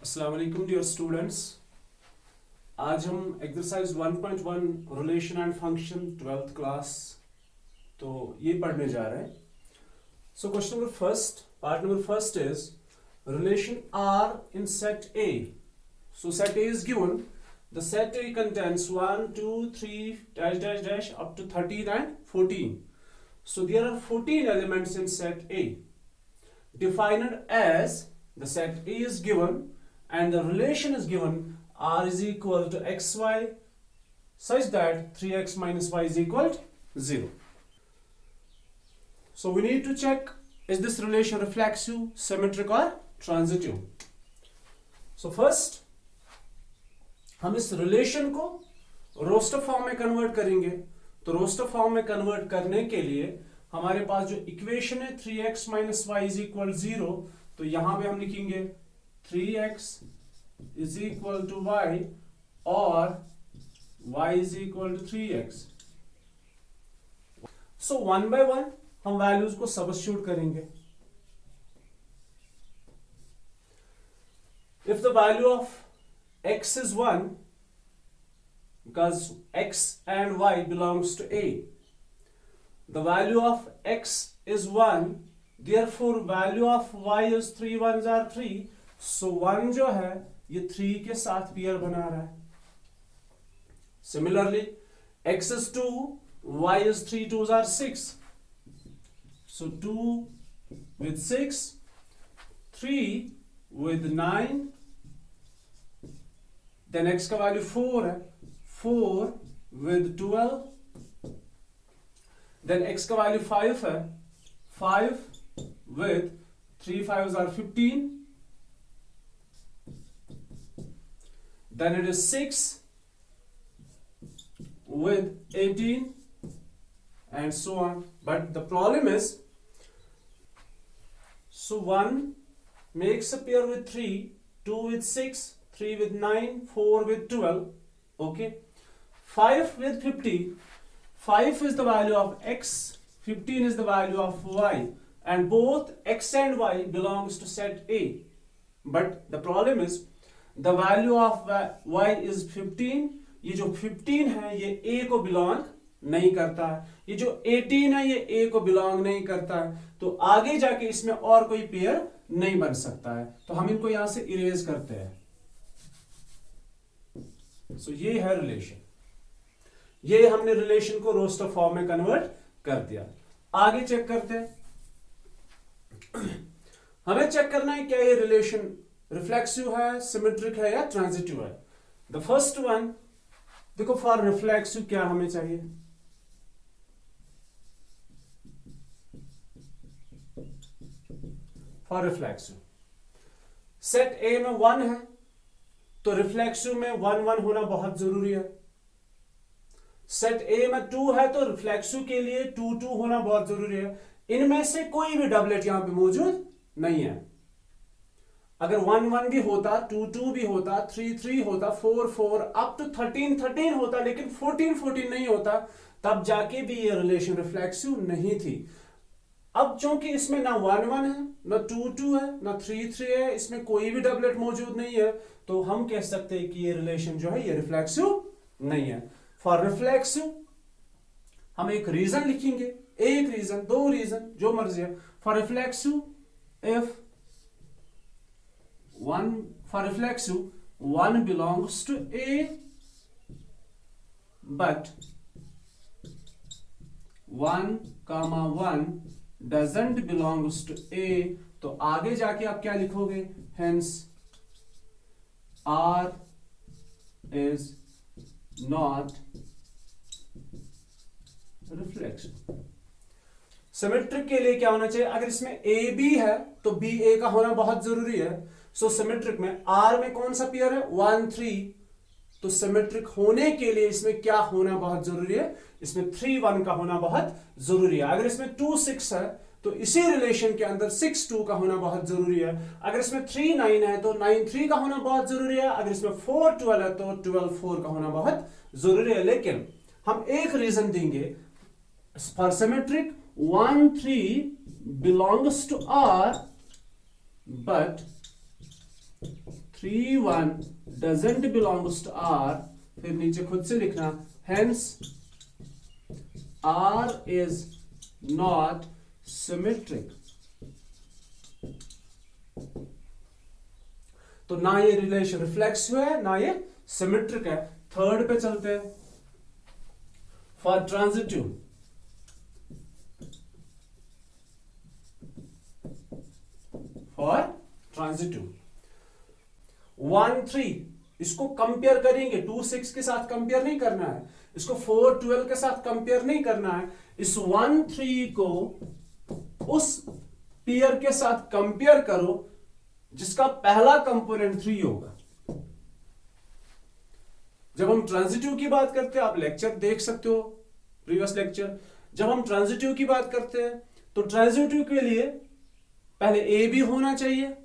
अस्सलाम वालेकुम dear students. आज हम exercise 1.1 relation and function 12th class तो ये पढ़ने जा रहे हैं। So question number first, part number first is relation R in set A. So set A is given, the set A contains 1 2 3 dash dash dash up to 13 and 14. So there are 14 elements in set A, defined as the set A is given and the relation is given r is equal to xy such that 3x minus y is equal to 0. So we need to check, is this relation reflexive, symmetric or transitive. So first हम इस relation को roster form में convert करेंगे। तो roster form में convert करने के लिए हमारे पास जो इक्वेशन है 3x minus Y is equal 0, तो यहां पे हम लिखेंगे 3x is equal to y और y is equal to 3x. So one by one हम वैल्यूज को सब्स्टिट्यूट करेंगे. If the value of x is 1, because x and y belongs to A, the value of x is 1, therefore value of y is 3 ones are 3. So 1 जो है ये 3 के साथ pair बना रहा है. Similarly, x is 2, y is 3 2s are 6. So 2 with 6, 3 with 9, then x का value 4 है, 4 with 12, then x का वैल्यू 5 है, 5 with 3 5s are 15, then it is 6 with 18 and so on. But the problem is, so 1 makes a pair with 3, 2 with 6, 3 with 9, 4 with 12, okay. 5 with 15, 5 is the value of x, 15 is the value of y, and both x and y belongs to set A. But the problem is, the value of y is 15. ये जो 15 है ये a को belong नहीं करता है, ये जो 18 है ये a को बिलोंग नहीं करता है, तो आगे जाके इसमें और कोई पेयर नहीं बन सकता है, तो हम इनको यहां से इरेज करते हैं. सो ये है रिलेशन, ये हमने रिलेशन को रोस्टर फॉर्म में कन्वर्ट कर दिया. आगे चेक करते हैं. हमें चेक करना है क्या ये रिलेशन रिफ्लेक्सिव है, सिमेट्रिक है या ट्रांजिटिव है. द फर्स्ट वन, देखो फॉर रिफ्लेक्सिव क्या हमें चाहिए, फॉर रिफ्लेक्सिव सेट ए में 1 है तो रिफ्लेक्सिव में 1 1 होना बहुत जरूरी है. सेट ए में 2 है तो रिफ्लेक्सिव के लिए 2 2 होना बहुत जरूरी है. इनमें से कोई भी डबलेट यहां पे मौजूद नहीं है. अगर 1 1 भी होता, 2 2 भी होता, 3 3 होता, 4 4 अप टू 13 13 होता, लेकिन 14 14 नहीं होता, तब जाके भी ये रिलेशन रिफ्लेक्सिव नहीं थी. अब चूंकि इसमें ना 1 1 है, ना 2 2 है, ना 3 3 है, इसमें कोई भी डबलेट मौजूद नहीं है, तो हम कह सकते हैं कि ये रिलेशन जो है ये रिफ्लेक्सिव नहीं है. फॉर रिफ्लेक्सिव हम एक रीजन लिखेंगे, एक रीजन, 2 रीजन, जो मर्जी है. For reflexive, if for reflexive 1 belongs to A but 1 comma 1 doesn't belongs to A, तो आगे जाके आप क्या लिखोगे, hence R is not reflexive. Symmetric के लिए क्या होना चाहिए, अगर इसमें A B है तो B A का होना बहुत जरूरी है. सो सिमेट्रिक में R में कौन सा पेयर है, 1 3, तो सिमेट्रिक होने के लिए इसमें क्या होना बहुत जरूरी है, इसमें 3 1 का होना बहुत जरूरी है. अगर इसमें 2 6 है तो इसी रिलेशन के अंदर 6 2 का होना बहुत जरूरी है. अगर इसमें 3 9 है तो 9 3 का होना बहुत जरूरी है. अगर इसमें 4 12 है तो 12 4 का होना बहुत जरूरी है. लेकिन हम एक रीजन देंगे, for symmetric 1 3 belongs to R but 3 1 doesn't belongs to R, फिर नीचे खुद से लिखना hence R is not symmetric. तो ना ये रिलेशन रिफ्लेक्सिव है ना ये सिमेट्रिक है। थर्ड पे चलते हैं, फॉर ट्रांजिटिव। फॉर ट्रांजिटिव 1 3 इसको कंपेयर करेंगे, 2 6 के साथ कंपेयर नहीं करना है, इसको 4 12 के साथ कंपेयर नहीं करना है। इस 1 3 को उस पेयर के साथ कंपेयर करो जिसका पहला कंपोनेंट 3 होगा। जब हम ट्रांजिटिव की बात करते हैं, आप लेक्चर देख सकते हो प्रीवियस लेक्चर, जब हम ट्रांजिटिव की बात करते हैं तो ट्रांजिटिव के लिए पहले ए बी होना चाहिए,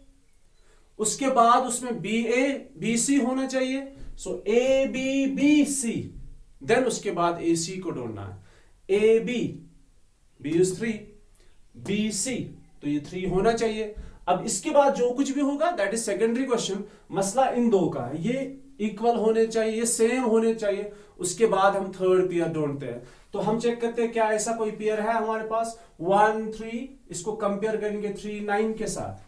उसके बाद उसमें बी ए बी सी होना चाहिए। So A B B C, then उसके बाद ए सी को ढूंढना है। A B is 3, B C तो ये 3 होना चाहिए। अब इसके बाद जो कुछ भी होगा दैट इज सेकेंडरी क्वेश्चन। मसला इन दो का है, ये इक्वल होने चाहिए, ये सेम होने चाहिए, उसके बाद हम थर्ड पेयर ढूंढते हैं। तो हम चेक करते हैं क्या ऐसा कोई पेयर है हमारे पास 1 3, इसको कंपेयर करेंगे 3 9 के साथ।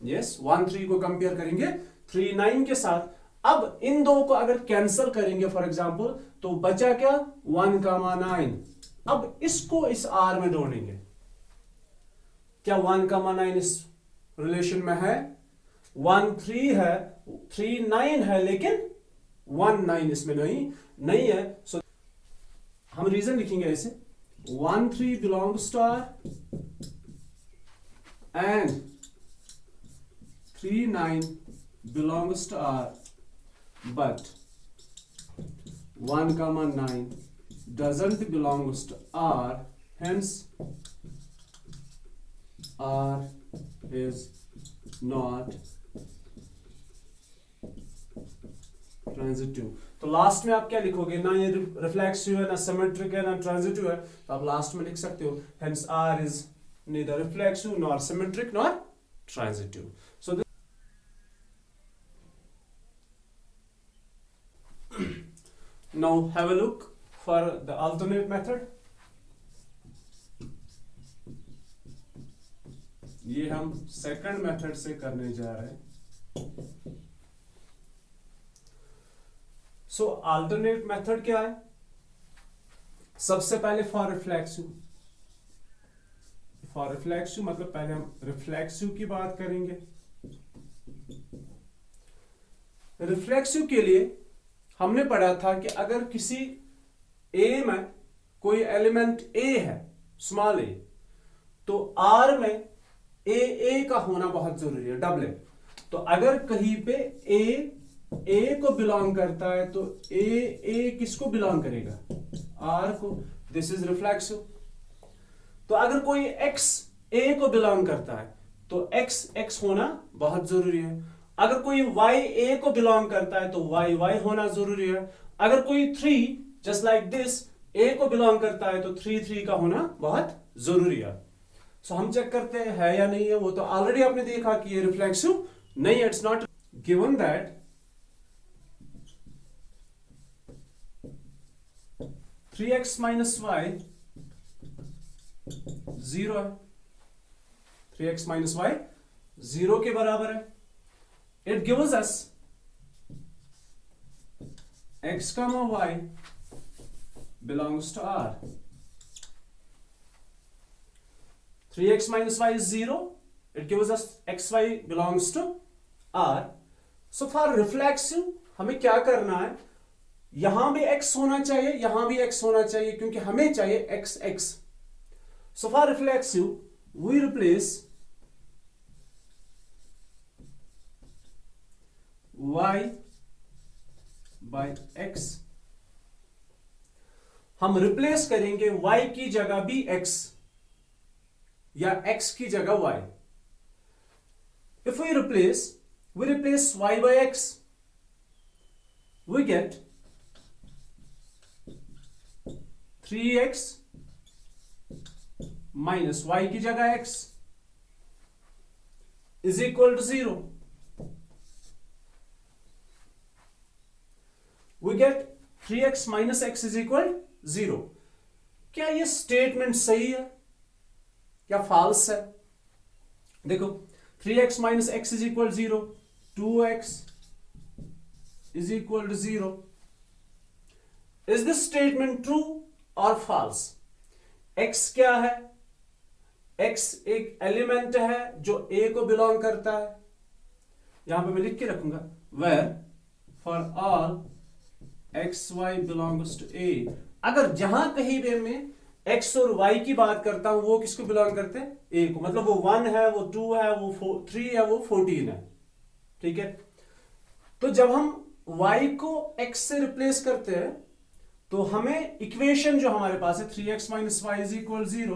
यस 1 3 को कंपेयर करेंगे 3 9 के साथ। अब इन दो को अगर कैंसिल करेंगे फॉर एग्जांपल तो बचा क्या 1 9। अब इसको इस आर में ढूंढेंगे, क्या 1 9 इस रिलेशन में है? 1 3 है, 3 9 है, लेकिन 1 9 इसमें नहीं है। सो हम रीजन लिखेंगे ऐसे 1 3 belongs to R and 3 9 belongs to R, but 1 9 doesn't belongs to R, hence R is not transitive. तो लास्ट में आप क्या लिखोगे? ना ये रिफ्लेक्सिव है, ना सिमेट्रिक है, ना ट्रांजिटिव है, तो आप लास्ट में लिख सकते हो hence R is neither reflexive nor symmetric nor transitive. So now have a look for the alternate method. ये हम सेकंड मेथड से करने जा रहे हैं। सो अल्टरनेट मेथड क्या है? सबसे पहले फॉर रिफ्लेक्सिव मतलब पहले हम रिफ्लेक्सिव की बात करेंगे। रिफ्लेक्सिव के लिए हमने पढ़ा था कि अगर किसी ए में कोई एलिमेंट ए है, स्मॉल ए, तो आर में ए का होना बहुत जरूरी है, डबल ए। तो अगर कहीं पे ए को बिलोंग करता है तो ए किसको बिलोंग करेगा? आर को। This is reflexive. तो अगर कोई एक्स ए को बिलोंग करता है तो एक्स होना बहुत जरूरी है। अगर कोई y a को बिलोंग करता है तो y होना जरूरी है। अगर कोई 3 जस्ट लाइक दिस a को बिलोंग करता है तो 3 का होना बहुत जरूरी है। सो हम चेक करते हैं है या नहीं है। वो तो ऑलरेडी आपने देखा कि ये रिफ्लेक्सिव नहीं है, it's not given that 3x minus y 0 है। 3x minus y 0 के बराबर है। It gives us x comma y belongs to R. 3x minus y is 0. It gives us xy belongs to R. So for reflexive हमें क्या करना है? यहां भी x होना चाहिए, यहां भी x होना चाहिए, क्योंकि हमें चाहिए x। So for reflexive we replace y by x। हम रिप्लेस करेंगे y की जगह भी x या x की जगह y। If we replace y by x, we get 3x minus y की जगह x is equal to 0। We get 3x minus X is equal 0। क्या ये स्टेटमेंट सही है या फॉल्स है? देखो 3x minus X is equal 0, 2x is equal to 0। Is this statement true और फॉल्स? x क्या है? x एक एलिमेंट है जो a को बिलोंग करता है। यहां पे मैं लिख के रखूंगा where for all x y belongs to a। अगर जहां कहीं भी मैं x और y की बात करता हूं, वो किसको बिलोंग करते हैं? a को। मतलब वो 1 है, वो 2 है, वो 3 है, वो 14 है। ठीक है, तो जब हम y को x से रिप्लेस करते हैं तो हमें इक्वेशन जो हमारे पास है 3x minus Y is equal 0,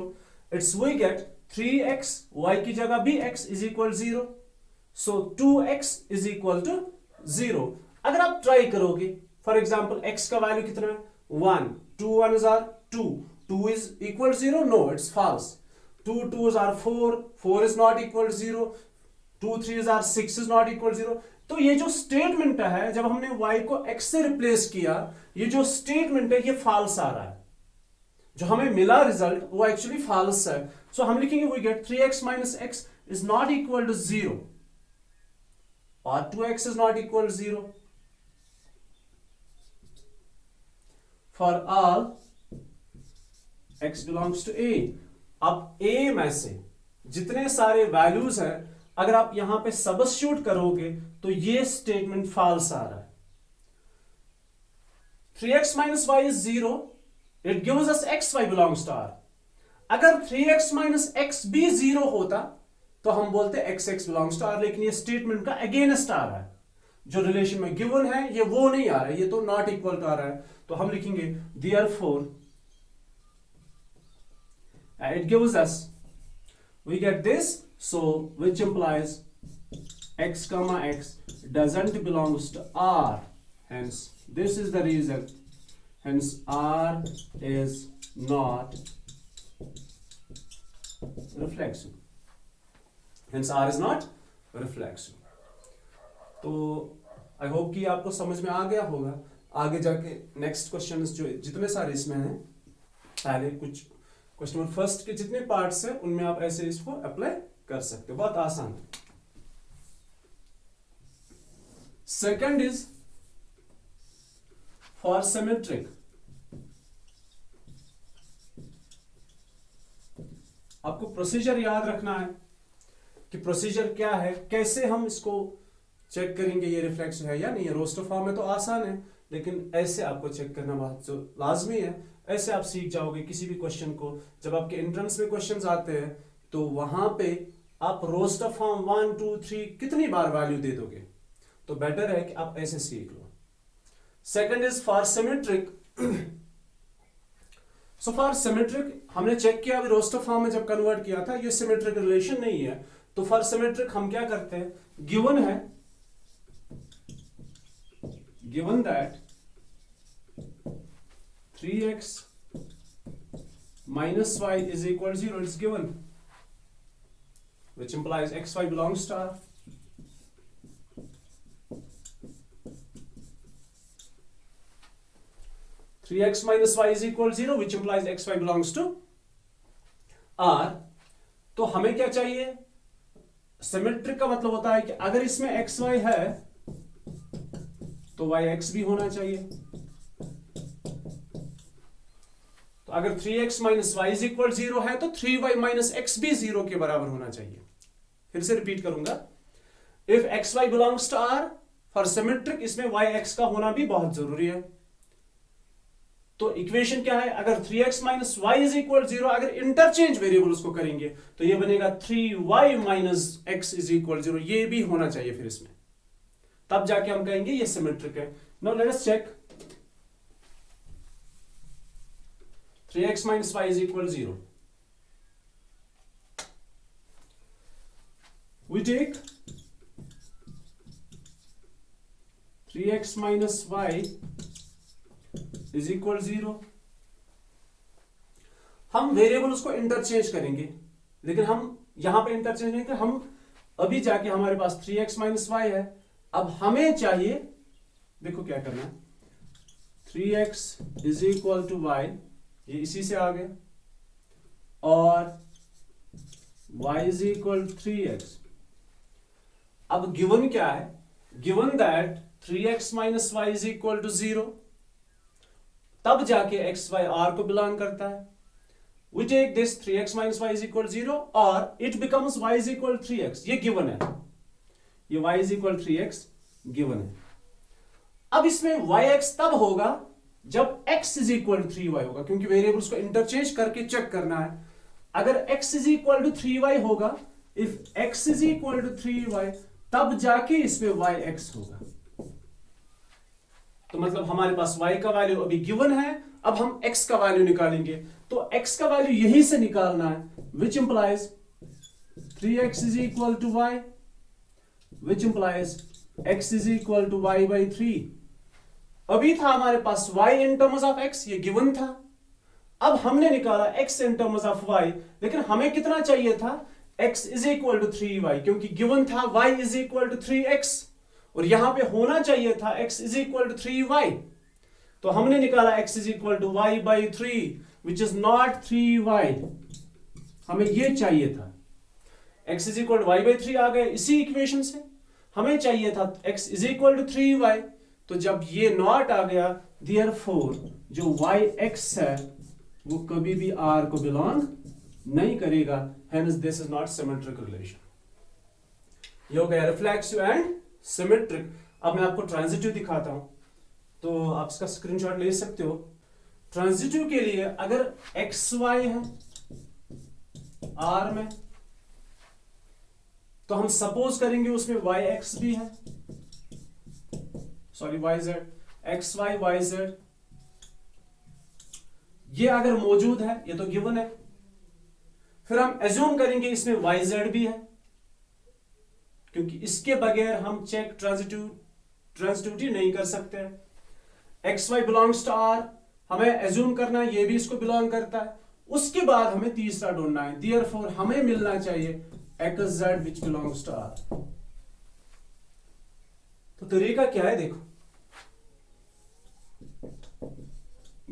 it's we get 3x, y की जगह भी x is equal 0, so 2x is equal to 0। अगर आप ट्राई करोगे, फॉर एग्जाम्पल x का वैल्यू कितना है? 1, 2 1s are 2, 2 is equal 0, no it's false, 2 2s are 4, 4 is not equal 0, 2 3s are 6 is not equal 0। तो ये जो स्टेटमेंट है, जब हमने y को x से रिप्लेस किया, ये जो स्टेटमेंट है ये फॉल्स आ रहा है। जो हमें मिला रिजल्ट वो एक्चुअली फॉल्स है। सो हम लिखेंगे we get 3x minus X is not equal to 0 और 2x is not equal 0 for all x belongs to a। अब a में से जितने सारे वैल्यूज हैं, अगर आप यहां पे सबस्टिट्यूट करोगे तो ये स्टेटमेंट फॉल्स आ रहा है। 3x minus Y is 0, it gives us x y belongs to r। अगर 3x माइनस एक्स भी 0 होता तो हम बोलते x x belongs to r, लेकिन ये स्टेटमेंट का अगेंस्ट आ रहा है। जो रिलेशन में गिवन है ये वो नहीं आ रहा है, ये तो नॉट इक्वल टू आ रहा है। तो हम लिखेंगे therefore it gives us, we get this, so which implies x comma x doesn't belongs to r, hence this is the reason, hence r is not reflexive, hence r is not reflexive। तो I hope कि आपको समझ में आ गया होगा। आगे जाके next questions जो जितने सारे इसमें हैं, पहले कुछ क्वेश्चन नंबर फर्स्ट के जितने पार्ट्स हैं उनमें आप ऐसे इसको अप्लाई कर सकते हो, बहुत आसान है। Second is for symmetric. आपको प्रोसीजर याद रखना है कि प्रोसीजर क्या है, कैसे हम इसको चेक करेंगे ये रिफ्लेक्शन है या नहीं है। रोस्टर फॉर्म में तो आसान है, लेकिन ऐसे आपको चेक करना बहुत जो लाजमी है। ऐसे आप सीख जाओगे किसी भी क्वेश्चन को। जब आपके एंट्रेंस में क्वेश्चंस आते हैं तो वहां पे आप रोस्टर फॉर्म 1 2 3 कितनी बार वैल्यू दे दोगे, तो बेटर है कि आप ऐसे सीख लो। Second is for symmetric. So for symmetric हमने चेक किया, अभी रोस्टर फॉर्म में जब कन्वर्ट किया था ये सिमेट्रिक रिलेशन नहीं है। तो फॉर सिमेट्रिक हम क्या करते हैं, गिवन है, given that 3x minus y is equal to 0, it's given, which implies xy belongs to r। Three x minus y is equal to 0, which implies xy belongs to r। तो हमें क्या चाहिए, symmetric का मतलब होता है कि अगर इसमें xy है तो yx भी होना चाहिए। अगर 3x minus Y is equal 0 है तो 3y माइनस एक्स भी 0 के बराबर होना चाहिए। फिर से रिपीट करूंगा, if xy belongs to r for symmetric, इसमें yx का होना भी बहुत जरूरी है। तो इक्वेशन क्या है, अगर 3x minus Y is equal 0, अगर इंटरचेंज वेरिएबल उसको करेंगे तो ये बनेगा 3y minus X is equal 0, ये भी होना चाहिए फिर इसमें, तब जाके हम कहेंगे ये सिमेट्रिक है। Now let us check 3x minus y is equal to 0. We take 3x minus y is equal to 0. हम वेरिएबल उसको इंटरचेंज करेंगे, लेकिन हम यहां पे इंटरचेंज नहीं करेंगे। हम अभी जाके हमारे पास 3x minus y है, अब हमें चाहिए, देखो क्या करना है, 3x is equal to y, ये इसी से आ गया, और y is equal to 3x। अब गिवन क्या है? Given that 3x minus Y is equal to 0, तब जाके x y r को बिलोंग करता है। We take this 3x minus y is equal to 0 or it becomes y is equal to 3x, ये given है, ये y is equal to 3x given है। अब इसमें yx तब होगा जब x is equal to 3y होगा, क्योंकि वेरिएबल्स को इंटरचेंज करके चेक करना है। अगर x is equal to 3y होगा, if x is equal to 3y, तब जाके इसमें yx होगा। तो मतलब हमारे पास y का वैल्यू अभी गिवन है, अब हम x का वैल्यू निकालेंगे। तो x का वैल्यू यहीं से निकालना है, which implies 3x is equal to y, which implies x is equal to y by 3। अभी था हमारे पास y in terms of x, ये गिवन था। अब हमने निकाला x in terms of y, लेकिन हमें कितना चाहिए था? x is equal to 3y, क्योंकि गिवन था y is equal to 3x, और यहां पे होना चाहिए था x is equal to 3y। तो हमने निकाला x is equal to y by 3, which is not 3y, हमें ये चाहिए था। x is equal to y by 3 आ गए इसी इक्वेशन से, हमें चाहिए था x is equal to 3y। तो जब ये नॉट आ गया, therefore जो yx है वो कभी भी r को बिलोंग नहीं करेगा, hence this is not symmetric relation। ये हो गया रिफ्लेक्सिव एंड सिमेट्रिक। अब मैं आपको ट्रांजिटिव दिखाता हूं, तो आप इसका स्क्रीनशॉट ले सकते हो। ट्रांजिटिव के लिए अगर xy है r में, तो हम सपोज करेंगे उसमें yx भी है, सॉरी yz, xy yz, ये अगर मौजूद है, ये तो गिवन है, फिर हम एज्यूम करेंगे इसमें yz भी है, क्योंकि इसके बगैर हम चेक ट्रांजिटिविटी नहीं कर सकते हैं। xy बिलोंग्स टू r, हमें एज्यूम करना है ये भी इसको बिलोंग करता है। उसके बाद हमें तीसरा ढूंढना है, therefore हमें मिलना चाहिए xz which belongs to r। तो तरीका क्या है देखो,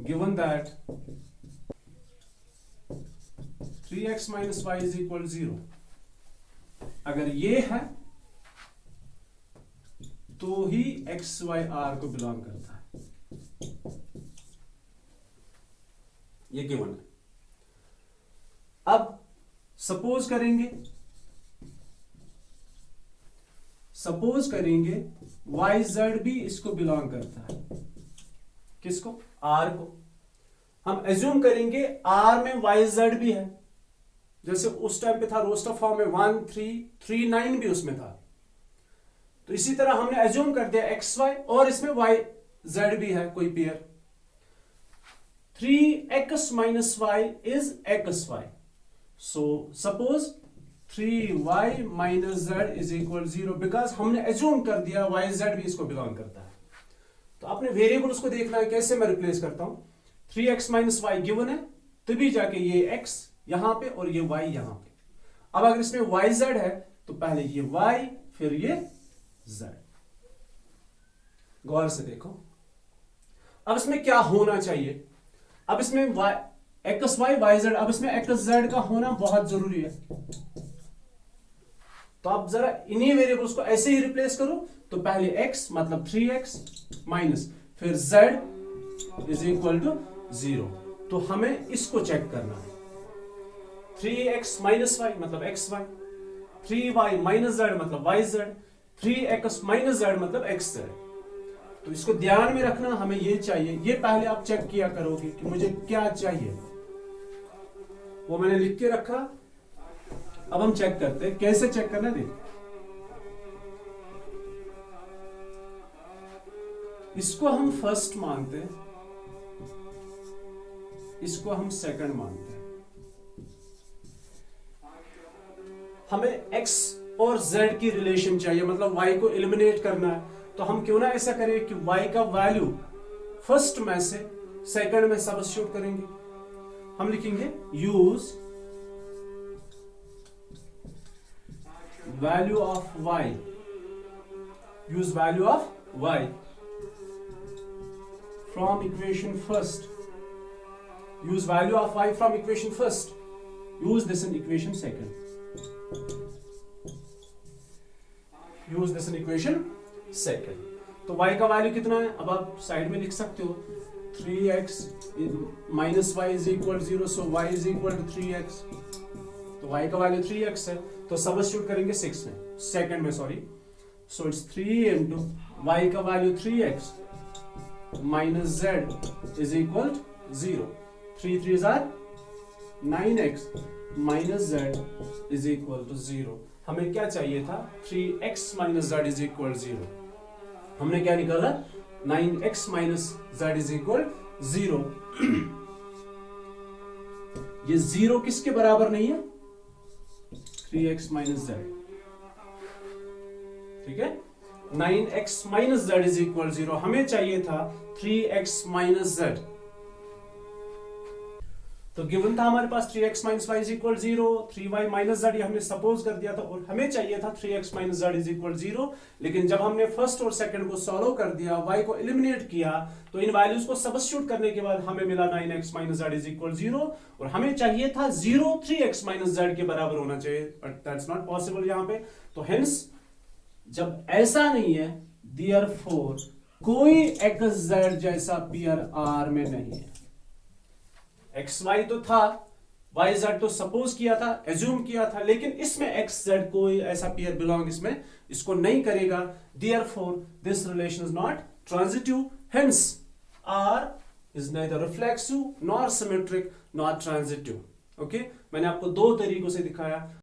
given that 3x minus y is equal to 0, अगर ये है तो ही x y r को बिलोंग करता है, ये गिवन है। अब सपोज करेंगे yz भी इसको बिलोंग करता है, किसको? r को। हम एज्यूम करेंगे r में yz भी है, जैसे उस टाइम पे था रोस्टर फॉर्म में 1 3 3 9 भी उसमें था, तो इसी तरह हमने एज्यूम कर दिया xy और इसमें yz भी है कोई pair. 3x minus y is xy, so suppose 3y minus z is equal to 0, because हमने एज्यूम कर दिया yz भी इसको बिलोंग करता है। तो अपने वेरिएबल्स को देखना है कैसे मैं रिप्लेस करता हूं। 3x minus y गिवन है, तभी जाके ये x यहां पे और ये y यहां पे। अब अगर इसमें yz है तो पहले ये y फिर ये z। गौर से देखो, अब इसमें क्या होना चाहिए? अब इसमें xy yz, अब इसमें xz का होना बहुत जरूरी है। तो आप जरा इन्हीं वेरिएबल्स को ऐसे ही रिप्लेस करो, तो पहले x मतलब 3x माइनस फिर z इज इक्वल टू 0। तो हमें इसको चेक करना है। 3x माइनस y मतलब xy, 3y माइनस z मतलब yz, 3x माइनस z मतलब xz। तो इसको ध्यान में रखना, हमें ये चाहिए, ये पहले आप चेक किया करोगे कि मुझे क्या चाहिए, वो मैंने लिख के रखा। अब हम चेक करते हैं, कैसे चेक करना है देखो। इसको हम फर्स्ट मानते हैं, इसको हम सेकंड मानते हैं। हमें x और z की रिलेशन चाहिए, मतलब y को एलिमिनेट करना है। तो हम क्यों ना ऐसा करें कि y का वैल्यू फर्स्ट में से सेकंड में सब्स्टिट्यूट करेंगे। हम लिखेंगे use value of y, use value of y from equation first. Use value of y from equation first. Use this in equation second. Use this in equation second. तो y का value कितना है? अब आप side में लिख सकते हो 3x minus y is equal 0, so y is equal to 3x. तो y का वैल्यू 3x है, तो सब्स्टिट्यूट करेंगे 6 में, सेकंड में sorry. So it's 3 into y का value 3x minus z is equal to 0. 3 3s are 9x minus z is equal to 0. हमें क्या चाहिए था? 3x minus z is equal to 0. हमने क्या निकाला? 9x minus z is equal 0. ये 0 किसके बराबर नहीं है? 3x minus z. ठीक है? 9x minus z is equal 0. हमें चाहिए था 3x minus z. तो गिवन था हमारे पास 3x minus y is equal 0, 3y minus z, ये हमने सपोज कर दिया था, और हमें चाहिए था 3x minus z is equal 0. लेकिन जब हमने फर्स्ट और सेकंड को सॉल्व कर दिया, y को एलिमिनेट किया, तो इन वैल्यूज को सब्स्टिट्यूट करने के बाद हमें मिला 9x minus z is equal 0, और हमें चाहिए था 0 3x minus z के बराबर होना चाहिए, बट दैट्स नॉट पॉसिबल यहाँ पे. तो हेंस जब ऐसा नहीं है, देयरफॉर कोई x z जैसा पेयर R में नहीं है. एक्स वाई तो था, वाई जेड तो सपोज किया था, एज्यूम किया था, लेकिन इसमें एक्स जेड कोई ऐसा पेयर बिलोंग इसमें इसको नहीं करेगा. Therefore this relation is not transitive. Hence R is neither reflexive nor symmetric nor transitive. Okay, मैंने आपको दो तरीकों से दिखाया.